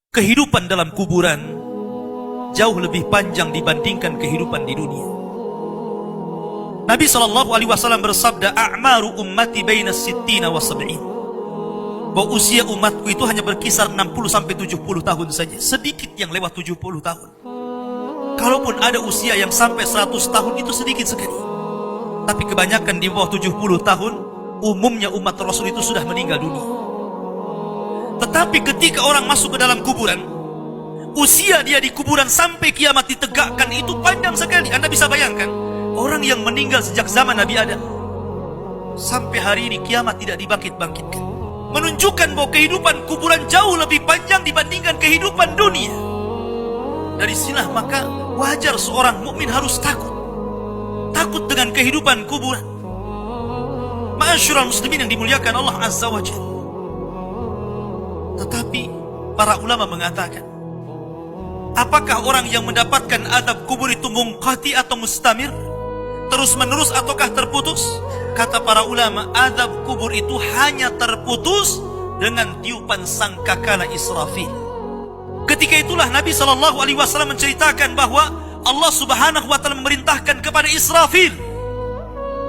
Kehidupan dalam kuburan jauh lebih panjang dibandingkan kehidupan di dunia. Nabi SAW bersabda, "A'maru ummati baina sittina wa sab'in." Bahwa usia umatku itu hanya berkisar 60 sampai 70 tahun saja. Sedikit yang lewat 70 tahun. Kalaupun ada usia yang sampai 100 tahun itu sedikit sekali. Tapi kebanyakan di bawah 70 tahun, umumnya umat Rasul itu sudah meninggal dunia. Tetapi ketika orang masuk ke dalam kuburan, usia dia di kuburan sampai kiamat ditegakkan itu panjang sekali. Anda bisa bayangkan, orang yang meninggal sejak zaman Nabi Adam sampai hari ini kiamat tidak dibangkit-bangkitkan, menunjukkan bahwa kehidupan kuburan jauh lebih panjang dibandingkan kehidupan dunia. Dari sinilah maka wajar seorang mukmin harus takut dengan kehidupan kuburan. Ma'asyiral muslimin yang dimuliakan Allah Azza wa Jalla. Tetapi para ulama mengatakan, apakah orang yang mendapatkan azab kubur itu munqati atau mustamir, terus menerus ataukah terputus? Kata para ulama, azab kubur itu hanya terputus dengan tiupan sangkakala Israfil. Ketika itulah Nabi SAW menceritakan bahwa Allah Subhanahu wa Ta'ala memerintahkan kepada Israfil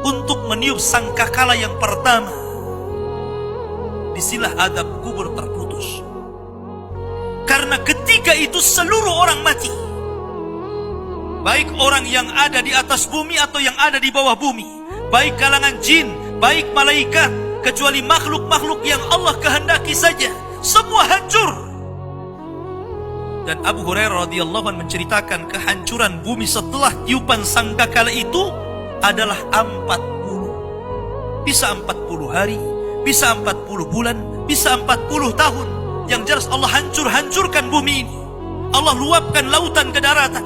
untuk meniup sangkakala yang pertama. Disinilah azab kubur terputus. Karena ketika itu seluruh orang mati, baik orang yang ada di atas bumi atau yang ada di bawah bumi, baik kalangan jin, baik malaikat, kecuali makhluk-makhluk yang Allah kehendaki saja, semua hancur. Dan Abu Hurairah radhiyallahu anhu menceritakan kehancuran bumi setelah tiupan sangkakala itu adalah 40. Bisa 40 hari, bisa 40 bulan, bisa 40 tahun. Yang jelas Allah hancurkan bumi ini. Allah luapkan lautan ke daratan.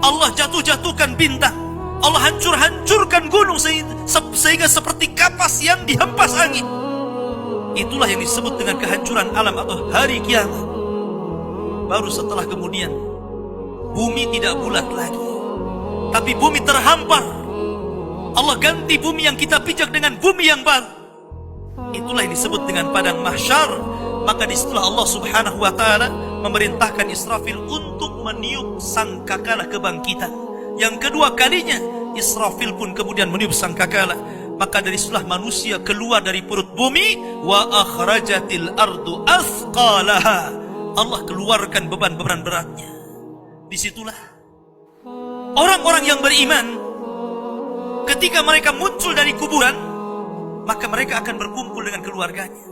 Allah jatuhkan bintang. Allah hancurkan gunung sehingga seperti kapas yang dihempas angin. Itulah yang disebut dengan kehancuran alam atau hari kiamat. Baru setelah kemudian bumi tidak bulat lagi, tapi bumi terhampar. Allah ganti bumi yang kita pijak dengan bumi yang baru. Itulah yang disebut dengan padang mahsyar. Maka disitulah Allah Subhanahu wa Ta'ala memerintahkan Israfil untuk meniup sangkakala kebangkitan. Yang kedua kalinya Israfil pun kemudian meniup sangkakala. Maka dari situlah manusia keluar dari perut bumi. Wa akhrajatil ardu athqalaha. Allah keluarkan beban-beban beratnya. Disitulah orang-orang yang beriman, ketika mereka muncul dari kuburan, maka mereka akan berkumpul dengan keluarganya.